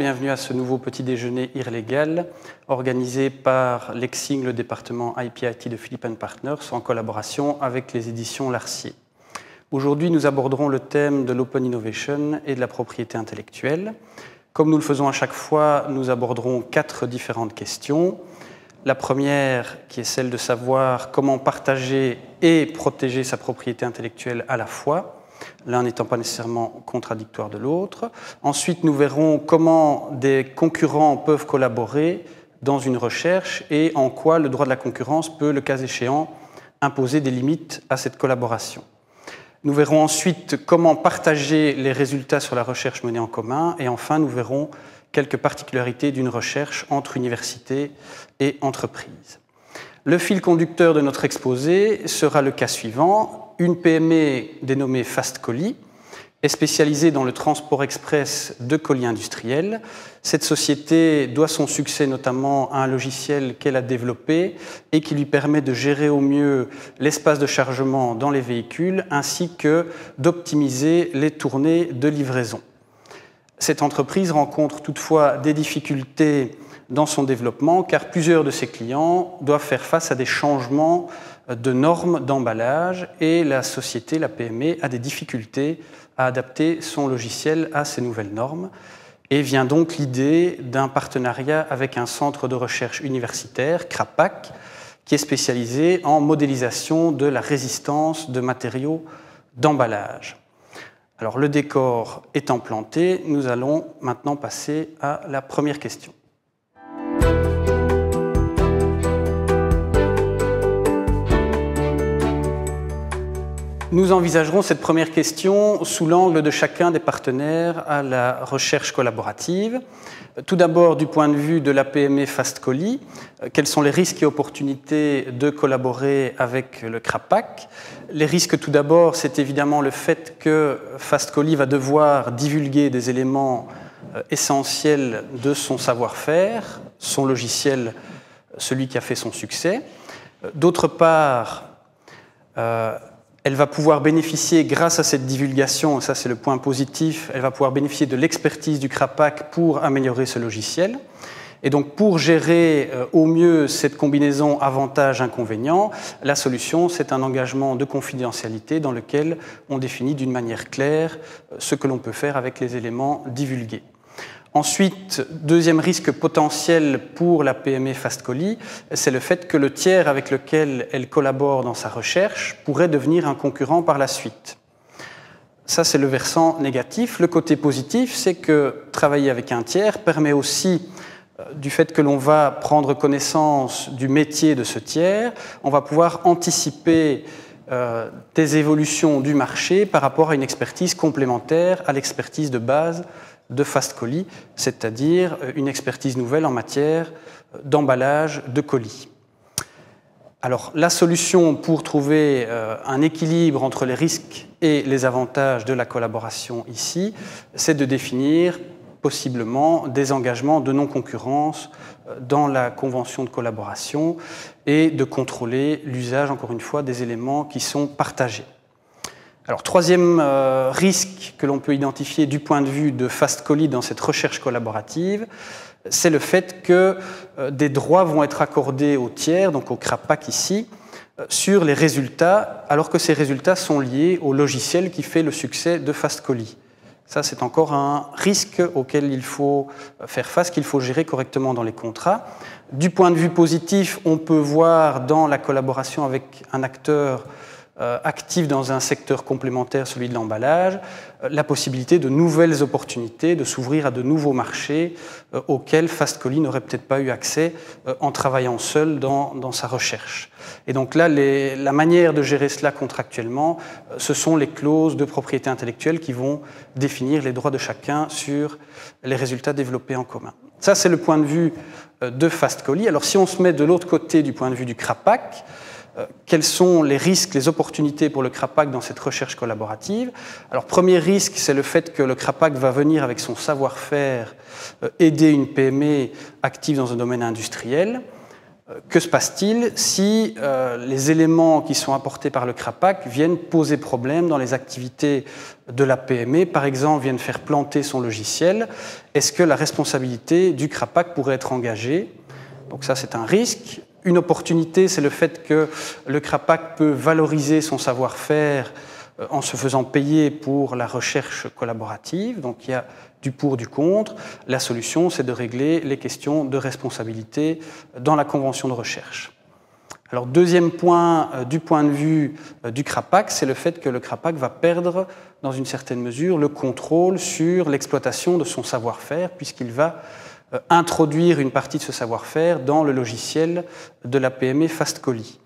bienvenue à ce nouveau petit déjeuner IRLégal organisé par l'EXING, le département IP-IT de Philippe & Partners, en collaboration avec les éditions Larcier. Aujourd'hui, nous aborderons le thème de l'Open Innovation et de la propriété intellectuelle. Comme nous le faisons à chaque fois, nous aborderons 4 différentes questions. La première, qui est celle de savoir comment partager et protéger sa propriété intellectuelle à la fois, l'un n'étant pas nécessairement contradictoire de l'autre. Ensuite, nous verrons comment des concurrents peuvent collaborer dans une recherche et en quoi le droit de la concurrence peut, le cas échéant, imposer des limites à cette collaboration. Nous verrons ensuite comment partager les résultats sur la recherche menée en commun et enfin, nous verrons quelques particularités d'une recherche entre universités et entreprises. Le fil conducteur de notre exposé sera le cas suivant. Une PME dénommée Fastcoly est spécialisée dans le transport express de colis industriels. Cette société doit son succès notamment à un logiciel qu'elle a développé et qui lui permet de gérer au mieux l'espace de chargement dans les véhicules ainsi que d'optimiser les tournées de livraison. Cette entreprise rencontre toutefois des difficultés dans son développement car plusieurs de ses clients doivent faire face à des changements de normes d'emballage et la société, la PME, a des difficultés à adapter son logiciel à ces nouvelles normes. Et vient donc l'idée d'un partenariat avec un centre de recherche universitaire, CRAPAC, qui est spécialisé en modélisation de la résistance de matériaux d'emballage. Alors le décor étant planté, nous allons maintenant passer à la première question. Nous envisagerons cette première question sous l'angle de chacun des partenaires à la recherche collaborative. Tout d'abord, du point de vue de la PME Fastcoly, quels sont les risques et opportunités de collaborer avec le CRAPAC? Les risques, tout d'abord, c'est évidemment le fait que Fastcoly va devoir divulguer des éléments essentiels de son savoir-faire, son logiciel, celui qui a fait son succès. D'autre part, elle va pouvoir bénéficier, grâce à cette divulgation, et ça c'est le point positif, elle va pouvoir bénéficier de l'expertise du CRAPAC pour améliorer ce logiciel. Et donc pour gérer au mieux cette combinaison avantage-inconvénient, la solution c'est un engagement de confidentialité dans lequel on définit d'une manière claire ce que l'on peut faire avec les éléments divulgués. Ensuite, deuxième risque potentiel pour la PME Fastcoly, c'est le fait que le tiers avec lequel elle collabore dans sa recherche pourrait devenir un concurrent par la suite. Ça, c'est le versant négatif. Le côté positif, c'est que travailler avec un tiers permet aussi, du fait que l'on va prendre connaissance du métier de ce tiers, on va pouvoir anticiper des évolutions du marché par rapport à une expertise complémentaire à l'expertise de base de Fastcoly, c'est-à-dire une expertise nouvelle en matière d'emballage de colis. Alors, la solution pour trouver un équilibre entre les risques et les avantages de la collaboration ici, c'est de définir possiblement des engagements de non-concurrence dans la convention de collaboration et de contrôler l'usage, encore une fois, des éléments qui sont partagés. Alors, troisième risque que l'on peut identifier du point de vue de Fastcoly dans cette recherche collaborative, c'est le fait que des droits vont être accordés aux tiers, donc au CRAPAC ici, sur les résultats, alors que ces résultats sont liés au logiciel qui fait le succès de Fastcoly. Ça, c'est encore un risque auquel il faut faire face, qu'il faut gérer correctement dans les contrats. Du point de vue positif, on peut voir dans la collaboration avec un acteur actif dans un secteur complémentaire, celui de l'emballage, la possibilité de nouvelles opportunités, de s'ouvrir à de nouveaux marchés auxquels Fastcoly n'aurait peut-être pas eu accès en travaillant seul dans sa recherche. Et donc là, la manière de gérer cela contractuellement, ce sont les clauses de propriété intellectuelle qui vont définir les droits de chacun sur les résultats développés en commun. Ça, c'est le point de vue de Fastcoly. Alors si on se met de l'autre côté du point de vue du CRAPAC, quels sont les risques, les opportunités pour le CRAPAC dans cette recherche collaborative? Alors, premier risque, c'est le fait que le CRAPAC va venir avec son savoir-faire aider une PME active dans un domaine industriel. Que se passe-t-il si les éléments qui sont apportés par le CRAPAC viennent poser problème dans les activités de la PME, par exemple viennent faire planter son logiciel? Est-ce que la responsabilité du CRAPAC pourrait être engagée? Donc ça, c'est un risque. Une opportunité, c'est le fait que le CRAPAC peut valoriser son savoir-faire en se faisant payer pour la recherche collaborative. Donc il y a du pour, du contre. La solution, c'est de régler les questions de responsabilité dans la convention de recherche. Alors, deuxième point, du point de vue du CRAPAC, c'est le fait que le CRAPAC va perdre, dans une certaine mesure, le contrôle sur l'exploitation de son savoir-faire, puisqu'il va introduire une partie de ce savoir-faire dans le logiciel de la PME FastColli.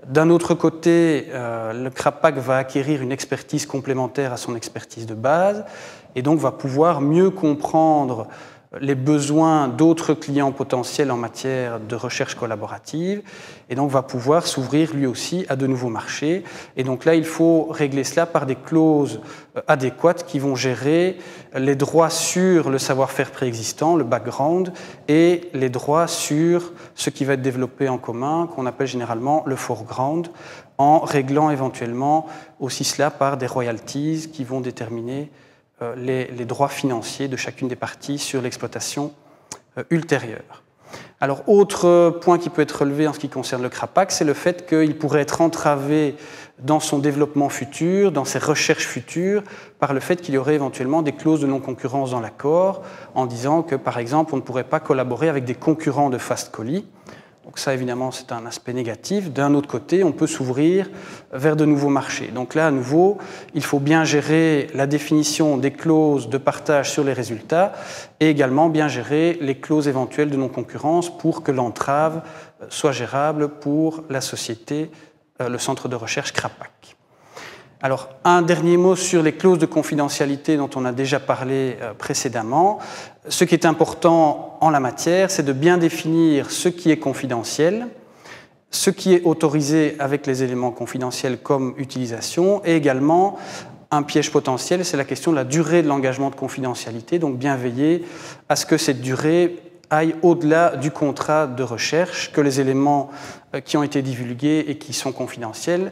D'un autre côté, le CRAPAC va acquérir une expertise complémentaire à son expertise de base et donc va pouvoir mieux comprendre les besoins d'autres clients potentiels en matière de recherche collaborative et donc va pouvoir s'ouvrir lui aussi à de nouveaux marchés. Et donc là, il faut régler cela par des clauses adéquates qui vont gérer les droits sur le savoir-faire préexistant, le background, et les droits sur ce qui va être développé en commun, qu'on appelle généralement le foreground, en réglant éventuellement aussi cela par des royalties qui vont déterminer les droits financiers de chacune des parties sur l'exploitation ultérieure. Alors, autre point qui peut être relevé en ce qui concerne le CRAPAC, c'est le fait qu'il pourrait être entravé dans son développement futur, dans ses recherches futures, par le fait qu'il y aurait éventuellement des clauses de non-concurrence dans l'accord, en disant que, par exemple, on ne pourrait pas collaborer avec des concurrents de FastColli. Donc ça, évidemment, c'est un aspect négatif. D'un autre côté, on peut s'ouvrir vers de nouveaux marchés. Donc là, à nouveau, il faut bien gérer la définition des clauses de partage sur les résultats et également bien gérer les clauses éventuelles de non-concurrence pour que l'entrave soit gérable pour la société, le centre de recherche CRAPAC. Alors, un dernier mot sur les clauses de confidentialité dont on a déjà parlé précédemment. Ce qui est important en la matière, c'est de bien définir ce qui est confidentiel, ce qui est autorisé avec les éléments confidentiels comme utilisation, et également un piège potentiel, c'est la question de la durée de l'engagement de confidentialité, donc bien veiller à ce que cette durée aille au-delà du contrat de recherche, que les éléments qui ont été divulgués et qui sont confidentiels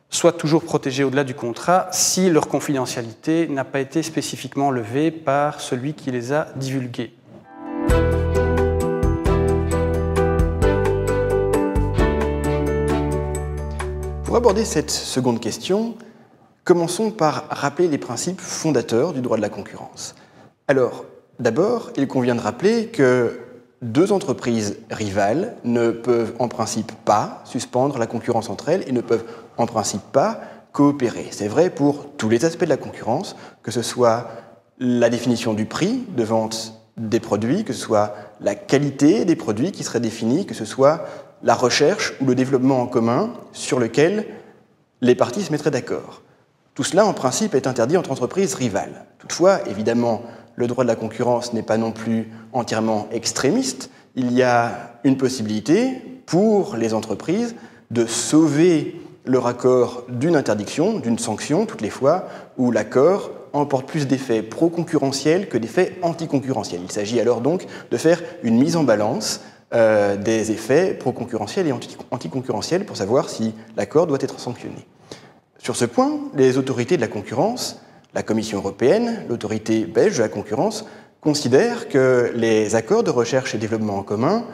soient toujours protégés au-delà du contrat si leur confidentialité n'a pas été spécifiquement levée par celui qui les a divulgués. Pour aborder cette seconde question, commençons par rappeler les principes fondateurs du droit de la concurrence. Alors, d'abord, il convient de rappeler que deux entreprises rivales ne peuvent en principe pas suspendre la concurrence entre elles et ne peuvent en principe pas coopérer. C'est vrai pour tous les aspects de la concurrence, que ce soit la définition du prix de vente des produits, que ce soit la qualité des produits qui serait définie, que ce soit la recherche ou le développement en commun sur lequel les parties se mettraient d'accord. Tout cela, en principe, est interdit entre entreprises rivales. Toutefois, évidemment, le droit de la concurrence n'est pas non plus entièrement extrémiste. Il y a une possibilité pour les entreprises de sauver leur accord d'une interdiction, d'une sanction, toutes les fois où l'accord emporte plus d'effets pro-concurrentiels que d'effets anti-concurrentiels. Il s'agit alors donc de faire une mise en balance des effets pro-concurrentiels et anti-concurrentiels pour savoir si l'accord doit être sanctionné. Sur ce point, les autorités de la concurrence, la Commission européenne, l'autorité belge de la concurrence, considèrent que les accords de recherche et développement en commun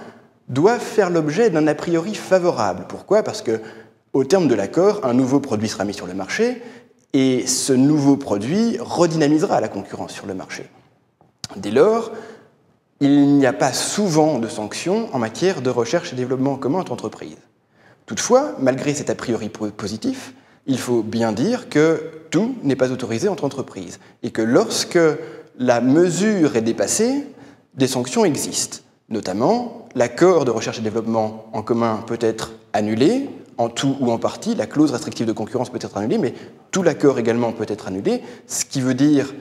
doivent faire l'objet d'un a priori favorable. Pourquoi ? Parce qu'au terme de l'accord, un nouveau produit sera mis sur le marché et ce nouveau produit redynamisera la concurrence sur le marché. Dès lors, il n'y a pas souvent de sanctions en matière de recherche et développement en commun entre entreprises. Toutefois, malgré cet a priori positif, il faut bien dire que tout n'est pas autorisé entre entreprises et que lorsque la mesure est dépassée, des sanctions existent. Notamment, l'accord de recherche et développement en commun peut être annulé, en tout ou en partie, la clause restrictive de concurrence peut être annulée, mais tout l'accord également peut être annulé, ce qui veut dire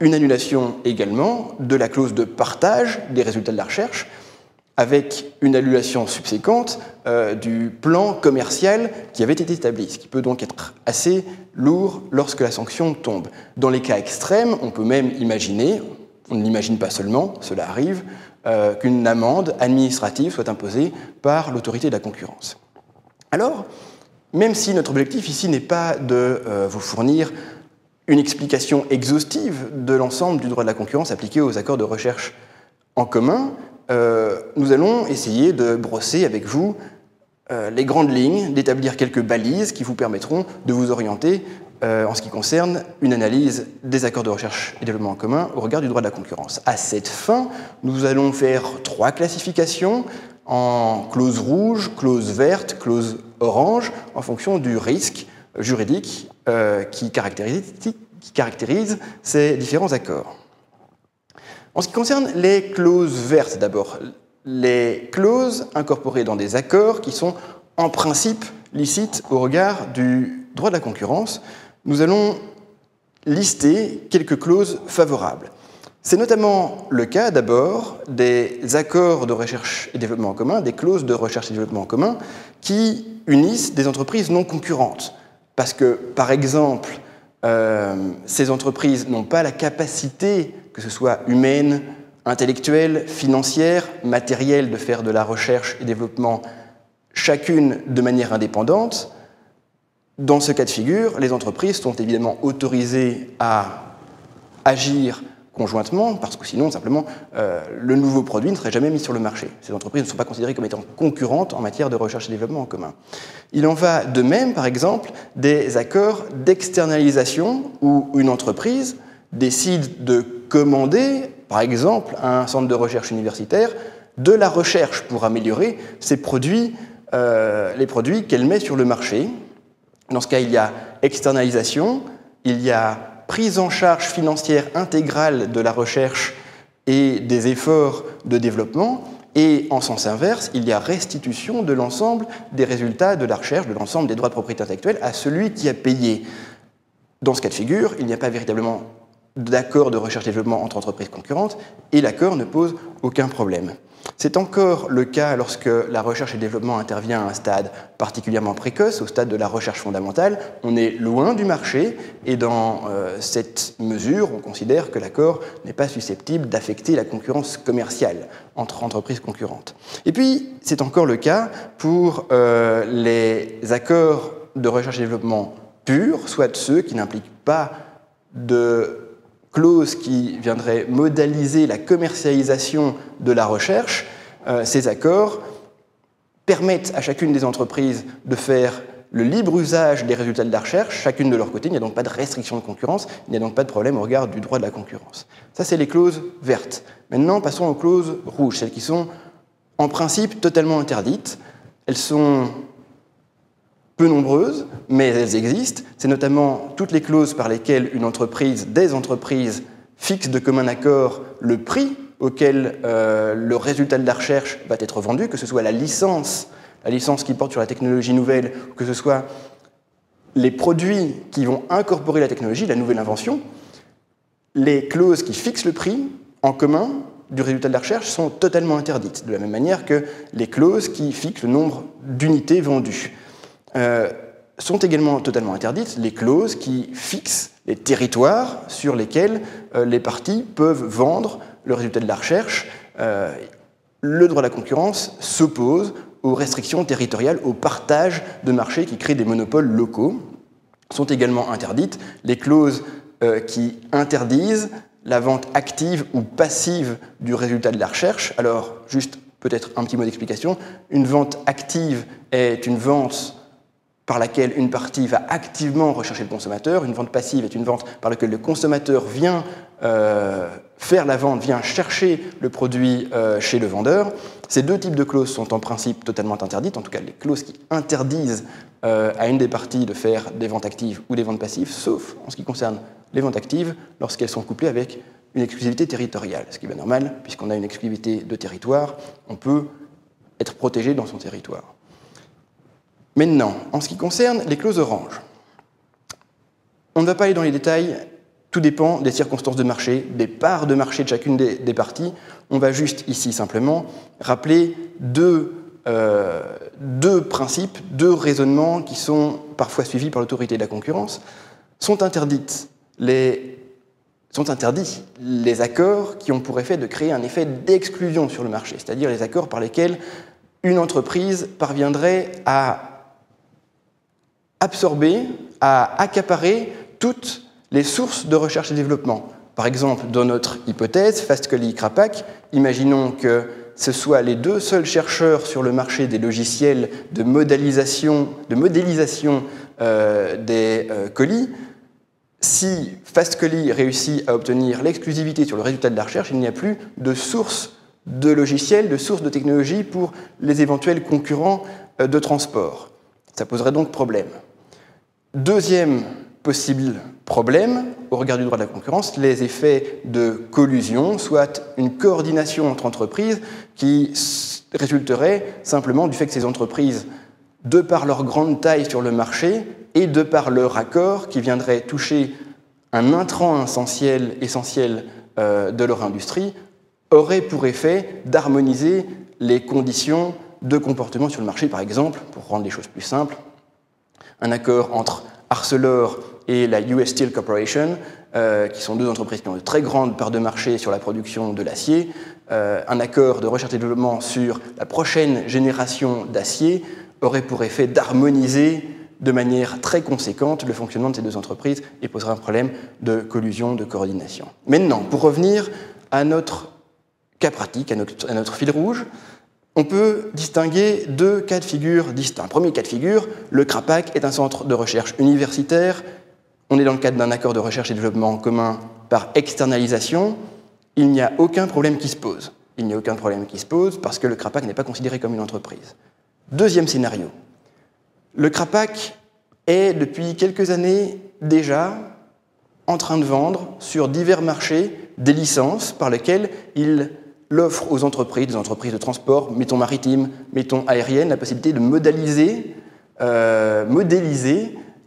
une annulation également de la clause de partage des résultats de la recherche, avec une annulation subséquente du plan commercial qui avait été établi, ce qui peut donc être assez lourd lorsque la sanction tombe. Dans les cas extrêmes, on peut même imaginer, on ne l'imagine pas seulement, cela arrive, qu'une amende administrative soit imposée par l'autorité de la concurrence. Alors, même si notre objectif ici n'est pas de vous fournir une explication exhaustive de l'ensemble du droit de la concurrence appliqué aux accords de recherche en commun, nous allons essayer de brosser avec vous les grandes lignes, d'établir quelques balises qui vous permettront de vous orienter en ce qui concerne une analyse des accords de recherche et développement en commun au regard du droit de la concurrence. À cette fin, nous allons faire 3 classifications en clause rouge, clause verte, clause orange, en fonction du risque juridique qui caractérise ces différents accords. En ce qui concerne les clauses vertes d'abord, les clauses incorporées dans des accords qui sont en principe licites au regard du droit de la concurrence, nous allons lister quelques clauses favorables. C'est notamment le cas d'abord des accords de recherche et développement en commun, des clauses de recherche et développement en commun qui unissent des entreprises non concurrentes. Parce que, par exemple, ces entreprises n'ont pas la capacité, que ce soit humaine, intellectuelle, financière, matérielle, de faire de la recherche et développement chacune de manière indépendante. Dans ce cas de figure, les entreprises sont évidemment autorisées à agir conjointement, parce que sinon, simplement, le nouveau produit ne serait jamais mis sur le marché. Ces entreprises ne sont pas considérées comme étant concurrentes en matière de recherche et développement en commun. Il en va de même, par exemple, des accords d'externalisation où une entreprise décide de commander, par exemple, à un centre de recherche universitaire, de la recherche pour améliorer ses produits, les produits qu'elle met sur le marché. Dans ce cas, il y a externalisation, il y a prise en charge financière intégrale de la recherche et des efforts de développement, et en sens inverse, il y a restitution de l'ensemble des résultats de la recherche, de l'ensemble des droits de propriété intellectuelle à celui qui a payé. Dans ce cas de figure, il n'y a pas véritablement d'accord de recherche et développement entre entreprises concurrentes, et l'accord ne pose aucun problème. C'est encore le cas lorsque la recherche et le développement intervient à un stade particulièrement précoce, au stade de la recherche fondamentale. On est loin du marché, et dans cette mesure, on considère que l'accord n'est pas susceptible d'affecter la concurrence commerciale entre entreprises concurrentes. Et puis, c'est encore le cas pour les accords de recherche et développement purs, soit ceux qui n'impliquent pas de clauses qui viendraient modaliser la commercialisation de la recherche. Ces accords permettent à chacune des entreprises de faire le libre usage des résultats de la recherche, chacune de leur côté. Il n'y a donc pas de restriction de concurrence, il n'y a donc pas de problème au regard du droit de la concurrence. Ça, c'est les clauses vertes. Maintenant, passons aux clauses rouges, celles qui sont en principe totalement interdites. Elles sont peu nombreuses, mais elles existent. C'est notamment toutes les clauses par lesquelles des entreprises fixent de commun accord le prix auquel le résultat de la recherche va être vendu, que ce soit la licence qui porte sur la technologie nouvelle, que ce soit les produits qui vont incorporer la technologie, la nouvelle invention. Les clauses qui fixent le prix en commun du résultat de la recherche sont totalement interdites, de la même manière que les clauses qui fixent le nombre d'unités vendues. Sont également totalement interdites les clauses qui fixent les territoires sur lesquels les parties peuvent vendre le résultat de la recherche. Le droit de la concurrence s'oppose aux restrictions territoriales, au partage de marchés qui créent des monopoles locaux. Sont également interdites les clauses qui interdisent la vente active ou passive du résultat de la recherche. Alors, juste peut-être un petit mot d'explication. Une vente active est une vente par laquelle une partie va activement rechercher le consommateur. Une vente passive est une vente par laquelle le consommateur vient faire la vente, vient chercher le produit chez le vendeur. Ces deux types de clauses sont en principe totalement interdites, en tout cas les clauses qui interdisent à une des parties de faire des ventes actives ou des ventes passives, sauf en ce qui concerne les ventes actives, lorsqu'elles sont couplées avec une exclusivité territoriale, ce qui est normal, puisqu'on a une exclusivité de territoire, on peut être protégé dans son territoire. Maintenant, en ce qui concerne les clauses oranges, on ne va pas aller dans les détails, tout dépend des circonstances de marché, des parts de marché de chacune des parties. On va juste ici simplement rappeler deux principes, deux raisonnements qui sont parfois suivis par l'autorité de la concurrence. Sont interdites les sont interdits les accords qui ont pour effet de créer un effet d'exclusion sur le marché, c'est-à-dire les accords par lesquels une entreprise parviendrait à absorber, à accaparer toutes les sources de recherche et développement. Par exemple, dans notre hypothèse, Fast-Colly-Krapak, imaginons que ce soient les deux seuls chercheurs sur le marché des logiciels de modélisation des colis. Si Fast-Colly réussit à obtenir l'exclusivité sur le résultat de la recherche, il n'y a plus de source de logiciels, de source de technologie pour les éventuels concurrents de transport. Ça poserait donc problème. Deuxième possible problème, au regard du droit de la concurrence, les effets de collusion, soit une coordination entre entreprises qui résulterait simplement du fait que ces entreprises, de par leur grande taille sur le marché et de par leur accord qui viendrait toucher un intrant essentiel de leur industrie, auraient pour effet d'harmoniser les conditions de comportement sur le marché. Par exemple, pour rendre les choses plus simples, un accord entre Arcelor et la US Steel Corporation, qui sont deux entreprises qui ont de très grandes parts de marché sur la production de l'acier, un accord de recherche et développement sur la prochaine génération d'acier aurait pour effet d'harmoniser de manière très conséquente le fonctionnement de ces deux entreprises et poserait un problème de collusion, de coordination. Maintenant, pour revenir à notre cas pratique, à notre fil rouge, on peut distinguer deux cas de figure distincts. Premier cas de figure, le Krapak est un centre de recherche universitaire. On est dans le cadre d'un accord de recherche et développement en commun par externalisation. Il n'y a aucun problème qui se pose. Il n'y a aucun problème qui se pose parce que le Krapak n'est pas considéré comme une entreprise. Deuxième scénario. Le Krapak est, depuis quelques années déjà, en train de vendre sur divers marchés des licences par lesquelles il l'offre aux entreprises, des entreprises de transport, mettons maritimes, mettons aériennes, la possibilité de modéliser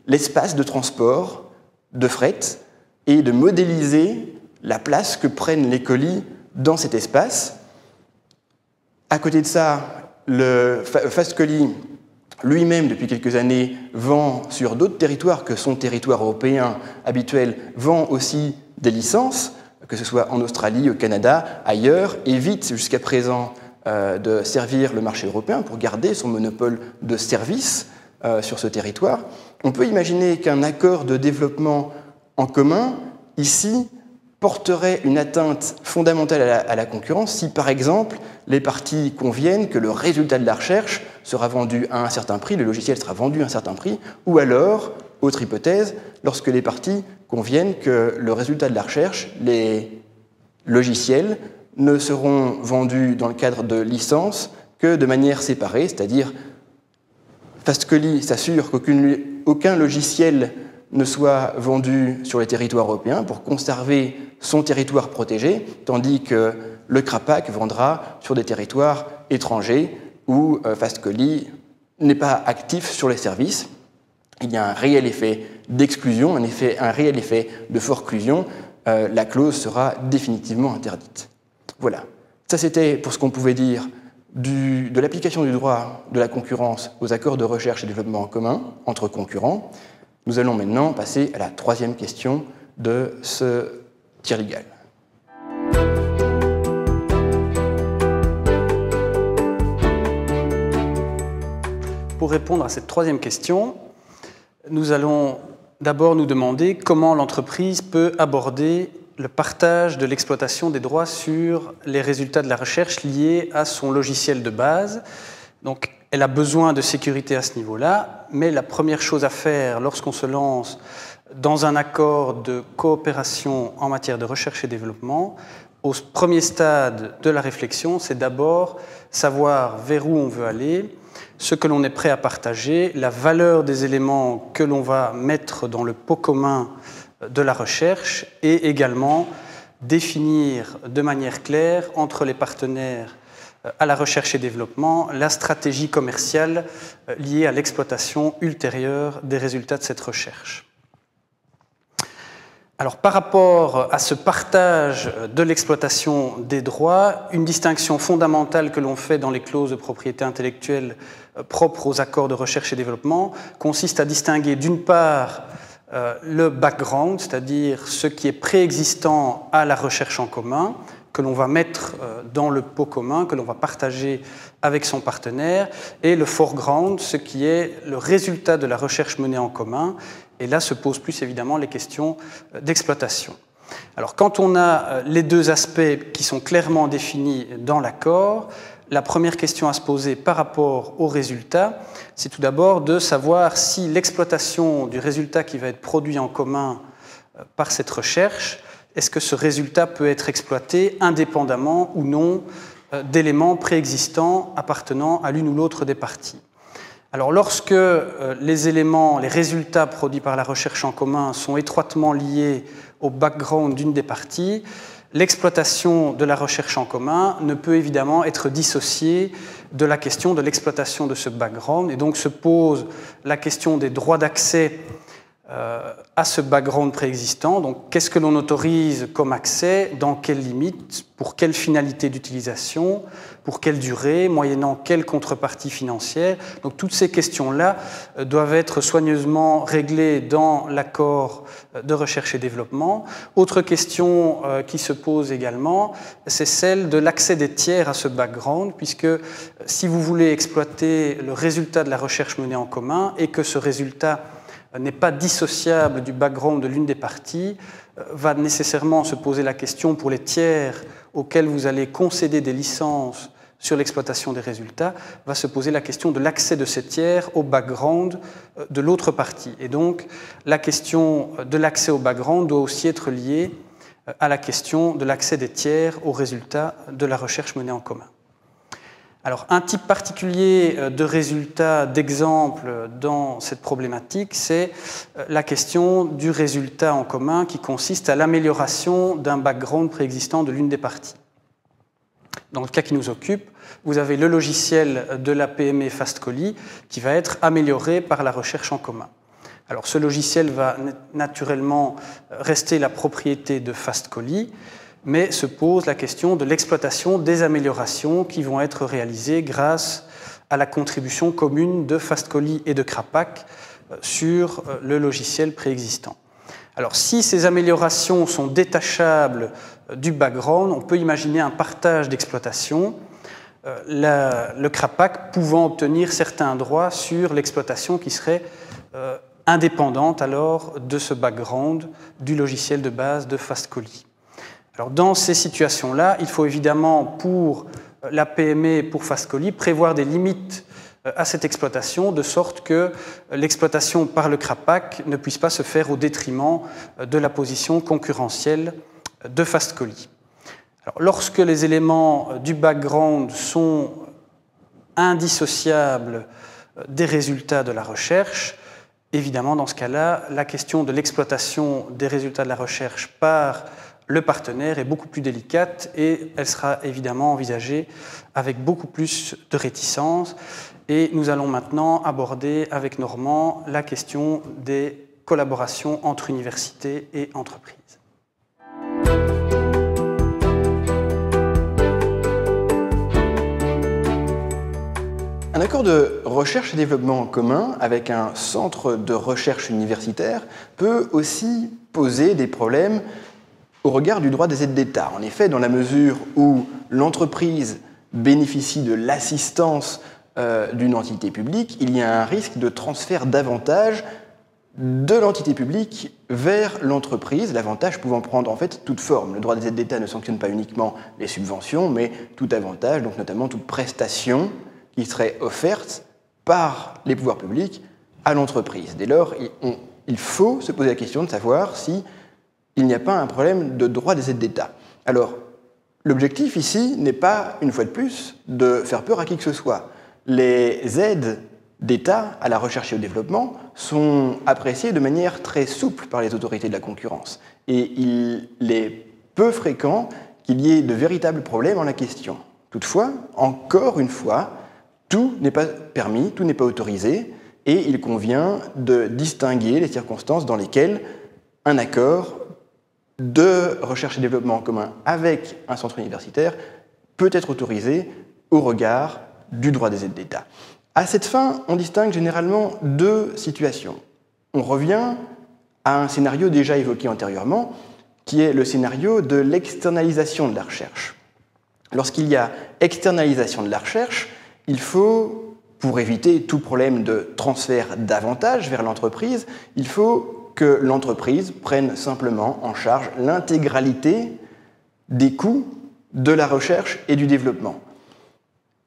l'espace de transport de fret et de modéliser la place que prennent les colis dans cet espace. À côté de ça, le Fast-Colly lui-même, depuis quelques années, vend sur d'autres territoires que son territoire européen habituel, vend aussi des licences, que ce soit en Australie, au Canada, ailleurs, évite jusqu'à présent de servir le marché européen pour garder son monopole de service sur ce territoire. On peut imaginer qu'un accord de développement en commun, ici, porterait une atteinte fondamentale à la concurrence si, par exemple, les parties conviennent que le résultat de la recherche sera vendu à un certain prix, le logiciel sera vendu à un certain prix, ou alors, autre hypothèse, lorsque les parties conviennent que le résultat de la recherche, les logiciels, ne seront vendus dans le cadre de licences que de manière séparée, c'est-à-dire Fast-Colly s'assure qu'aucun logiciel ne soit vendu sur les territoires européens pour conserver son territoire protégé, tandis que le Krapak vendra sur des territoires étrangers où Fast-Colly n'est pas actif sur les services. Il y a un réel effet d'exclusion, un réel effet de forclusion. La clause sera définitivement interdite. Voilà. Ça, c'était pour ce qu'on pouvait dire de l'application du droit de la concurrence aux accords de recherche et développement en commun entre concurrents. Nous allons maintenant passer à la troisième question de ce tir légal. Pour répondre à cette troisième question, nous allons d'abord nous demander comment l'entreprise peut aborder le partage de l'exploitation des droits sur les résultats de la recherche liés à son logiciel de base. Donc, elle a besoin de sécurité à ce niveau-là, mais la première chose à faire lorsqu'on se lance dans un accord de coopération en matière de recherche et développement, au premier stade de la réflexion, c'est d'abord savoir vers où on veut aller, ce que l'on est prêt à partager, la valeur des éléments que l'on va mettre dans le pot commun de la recherche et également définir de manière claire entre les partenaires à la recherche et développement la stratégie commerciale liée à l'exploitation ultérieure des résultats de cette recherche. Alors, par rapport à ce partage de l'exploitation des droits, une distinction fondamentale que l'on fait dans les clauses de propriété intellectuelle propres aux accords de recherche et développement consiste à distinguer d'une part le background, c'est-à-dire ce qui est préexistant à la recherche en commun, que l'on va mettre dans le pot commun, que l'on va partager avec son partenaire, et le foreground, ce qui est le résultat de la recherche menée en commun. Et là se posent plus évidemment les questions d'exploitation. Alors, quand on a les deux aspects qui sont clairement définis dans l'accord, la première question à se poser par rapport au résultat, c'est tout d'abord de savoir si l'exploitation du résultat qui va être produit en commun par cette recherche, est-ce que ce résultat peut être exploité indépendamment ou non d'éléments préexistants appartenant à l'une ou l'autre des parties. Alors, lorsque les résultats produits par la recherche en commun sont étroitement liés au background d'une des parties, l'exploitation de la recherche en commun ne peut évidemment être dissociée de la question de l'exploitation de ce background, et donc se pose la question des droits d'accès à ce background préexistant. Donc, qu'est-ce que l'on autorise comme accès, dans quelles limites, pour quelle finalité d'utilisation, pour quelle durée, moyennant quelle contrepartie financière. Donc, toutes ces questions-là doivent être soigneusement réglées dans l'accord de recherche et développement. Autre question qui se pose également, c'est celle de l'accès des tiers à ce background, puisque si vous voulez exploiter le résultat de la recherche menée en commun et que ce résultat n'est pas dissociable du background de l'une des parties, va nécessairement se poser la question pour les tiers auxquels vous allez concéder des licences sur l'exploitation des résultats, va se poser la question de l'accès de ces tiers au background de l'autre partie. Et donc, la question de l'accès au background doit aussi être liée à la question de l'accès des tiers aux résultats de la recherche menée en commun. Alors, un type particulier de résultat, d'exemple dans cette problématique, c'est la question du résultat en commun qui consiste à l'amélioration d'un background préexistant de l'une des parties. Dans le cas qui nous occupe, vous avez le logiciel de la PME FastColli qui va être amélioré par la recherche en commun. Alors, ce logiciel va naturellement rester la propriété de FastColli, mais se pose la question de l'exploitation des améliorations qui vont être réalisées grâce à la contribution commune de FastColli et de Crapac sur le logiciel préexistant. Alors, si ces améliorations sont détachables du background, on peut imaginer un partage d'exploitation, le Crapac pouvant obtenir certains droits sur l'exploitation qui serait indépendante alors de ce background du logiciel de base de FastColli. Alors, dans ces situations-là, il faut évidemment, pour la PME et pour FastColli, prévoir des limites à cette exploitation, de sorte que l'exploitation par le Crapac ne puisse pas se faire au détriment de la position concurrentielle de FastColli. Alors, lorsque les éléments du background sont indissociables des résultats de la recherche, évidemment, dans ce cas-là, la question de l'exploitation des résultats de la recherche par le partenaire est beaucoup plus délicate et elle sera évidemment envisagée avec beaucoup plus de réticence. Et nous allons maintenant aborder avec Normand la question des collaborations entre universités et entreprises. Un accord de recherche et développement en commun avec un centre de recherche universitaire peut aussi poser des problèmes au regard du droit des aides d'État. En effet, dans la mesure où l'entreprise bénéficie de l'assistance d'une entité publique, il y a un risque de transfert d'avantages de l'entité publique vers l'entreprise, l'avantage pouvant prendre en fait toute forme. Le droit des aides d'État ne sanctionne pas uniquement les subventions, mais tout avantage, donc notamment toute prestation qui serait offerte par les pouvoirs publics à l'entreprise. Dès lors, il faut se poser la question de savoir si il n'y a pas un problème de droit des aides d'État. Alors, l'objectif ici n'est pas, une fois de plus, de faire peur à qui que ce soit. Les aides d'État à la recherche et au développement sont appréciées de manière très souple par les autorités de la concurrence. Et il est peu fréquent qu'il y ait de véritables problèmes en la question. Toutefois, encore une fois, tout n'est pas permis, tout n'est pas autorisé, et il convient de distinguer les circonstances dans lesquelles un accord de recherche et développement en commun avec un centre universitaire peut être autorisé au regard du droit des aides d'État. À cette fin, on distingue généralement deux situations. On revient à un scénario déjà évoqué antérieurement, qui est le scénario de l'externalisation de la recherche. Lorsqu'il y a externalisation de la recherche, il faut, pour éviter tout problème de transfert d'avantages vers l'entreprise, il faut que l'entreprise prenne simplement en charge l'intégralité des coûts de la recherche et du développement.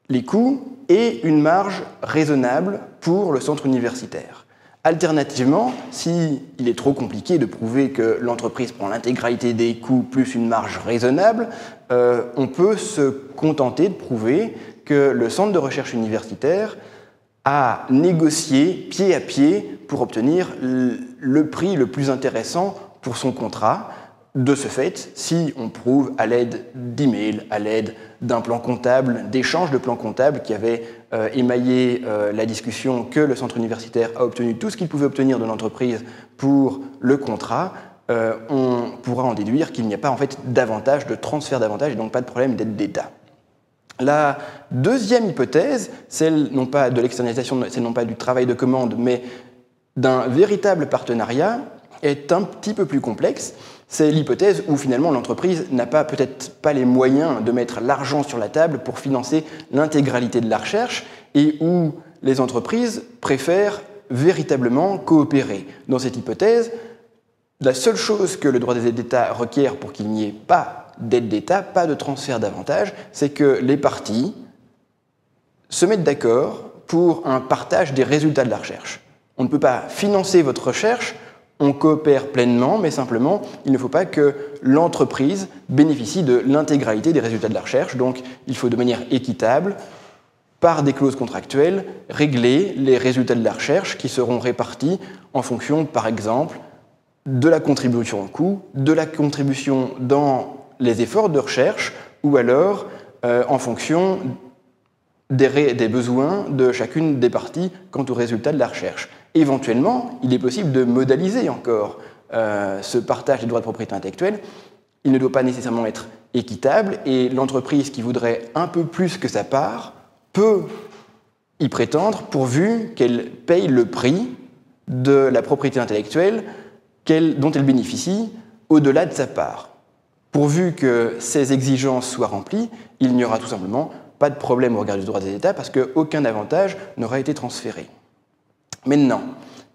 Les coûts et une marge raisonnable pour le centre universitaire. Alternativement, s'il est trop compliqué de prouver que l'entreprise prend l'intégralité des coûts plus une marge raisonnable, on peut se contenter de prouver que le centre de recherche universitaire a négocié pied à pied pour obtenir le prix le plus intéressant pour son contrat. De ce fait, si on prouve à l'aide d'emails, à l'aide d'un plan comptable, d'échanges de plans comptables qui avaient émaillé la discussion, que le centre universitaire a obtenu tout ce qu'il pouvait obtenir de l'entreprise pour le contrat, on pourra en déduire qu'il n'y a pas en fait d'avantage, de transfert d'avantage, et donc pas de problème d'aide d'État. La deuxième hypothèse, celle non pas de l'externalisation, celle non pas du travail de commande, mais d'un véritable partenariat, est un petit peu plus complexe. C'est l'hypothèse où finalement l'entreprise n'a peut-être pas les moyens de mettre l'argent sur la table pour financer l'intégralité de la recherche et où les entreprises préfèrent véritablement coopérer. Dans cette hypothèse, la seule chose que le droit des aides d'État requiert pour qu'il n'y ait pas d'aide d'État, pas de transfert d'avantages, c'est que les parties se mettent d'accord pour un partage des résultats de la recherche. On ne peut pas financer votre recherche, on coopère pleinement, mais simplement, il ne faut pas que l'entreprise bénéficie de l'intégralité des résultats de la recherche. Donc, il faut de manière équitable, par des clauses contractuelles, régler les résultats de la recherche qui seront répartis en fonction, par exemple, de la contribution au coût, de la contribution dans les efforts de recherche, ou alors en fonction des besoins de chacune des parties quant aux résultats de la recherche. Éventuellement, il est possible de modaliser encore ce partage des droits de propriété intellectuelle. Il ne doit pas nécessairement être équitable et l'entreprise qui voudrait un peu plus que sa part peut y prétendre pourvu qu'elle paye le prix de la propriété intellectuelle dont elle bénéficie au-delà de sa part. Pourvu que ces exigences soient remplies, il n'y aura tout simplement pas de problème au regard du droit des États parce qu'aucun avantage n'aura été transféré. Maintenant,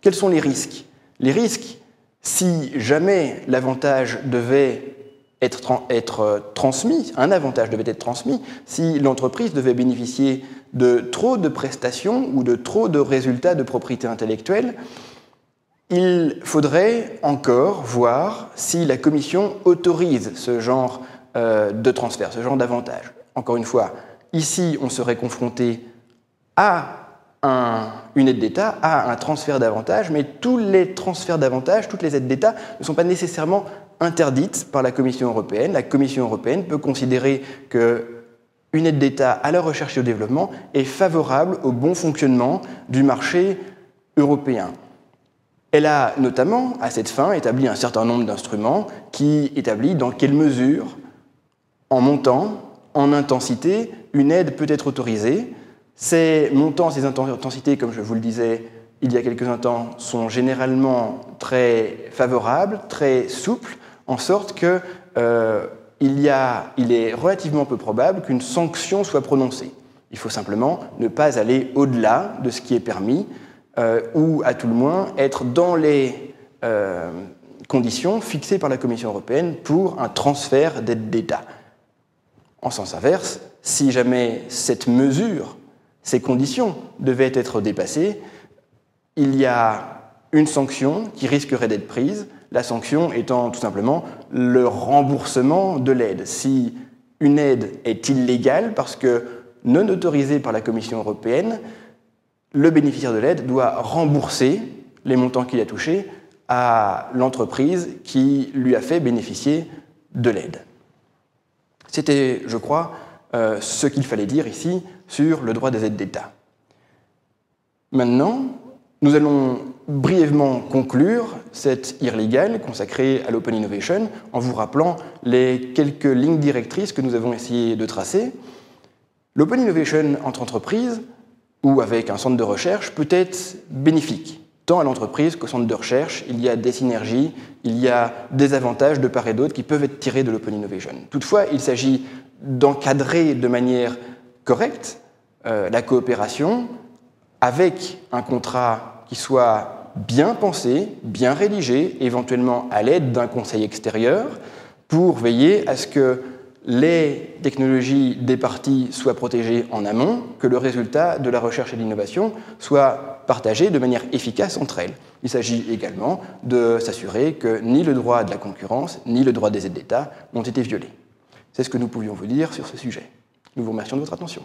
quels sont les risques? Les risques, si jamais l'avantage devait être transmis, un avantage devait être transmis, si l'entreprise devait bénéficier de trop de prestations ou de trop de résultats de propriété intellectuelle, il faudrait encore voir si la Commission autorise ce genre de transfert, ce genre d'avantage. Encore une fois, ici, on serait confronté à une aide d'État, à un transfert d'avantages, mais tous les transferts d'avantages, toutes les aides d'État ne sont pas nécessairement interdites par la Commission européenne. La Commission européenne peut considérer qu'une aide d'État à la recherche et au développement est favorable au bon fonctionnement du marché européen. Elle a notamment, à cette fin, établi un certain nombre d'instruments qui établissent dans quelle mesure, en montant, en intensité, une aide peut être autorisée. Ces montants, ces intensités, comme je vous le disais il y a quelques instants, sont généralement très favorables, très souples, en sorte qu'il est relativement peu probable qu'une sanction soit prononcée. Il faut simplement ne pas aller au-delà de ce qui est permis, ou à tout le moins être dans les conditions fixées par la Commission européenne pour un transfert d'aide d'État. En sens inverse, si jamais cette mesure, ces conditions devaient être dépassées, il y a une sanction qui risquerait d'être prise, la sanction étant tout simplement le remboursement de l'aide. Si une aide est illégale parce que non autorisée par la Commission européenne, le bénéficiaire de l'aide doit rembourser les montants qu'il a touchés à l'entreprise qui lui a fait bénéficier de l'aide. C'était, je crois, ce qu'il fallait dire ici sur le droit des aides d'État. Maintenant, nous allons brièvement conclure cette IR Legal consacrée à l'Open Innovation en vous rappelant les quelques lignes directrices que nous avons essayé de tracer. L'Open Innovation entre entreprises ou avec un centre de recherche peut être bénéfique. tant à l'entreprise qu'au centre de recherche, il y a des synergies, il y a des avantages de part et d'autre qui peuvent être tirés de l'Open Innovation. Toutefois, il s'agit d'encadrer de manière correcte la coopération avec un contrat qui soit bien pensé, bien rédigé, éventuellement à l'aide d'un conseil extérieur, pour veiller à ce que les technologies des parties soient protégées en amont, que le résultat de la recherche et de l'innovation soit partagé de manière efficace entre elles. Il s'agit également de s'assurer que ni le droit de la concurrence, ni le droit des aides d'État n'ont été violés. C'est ce que nous pouvions vous dire sur ce sujet. Nous vous remercions de votre attention.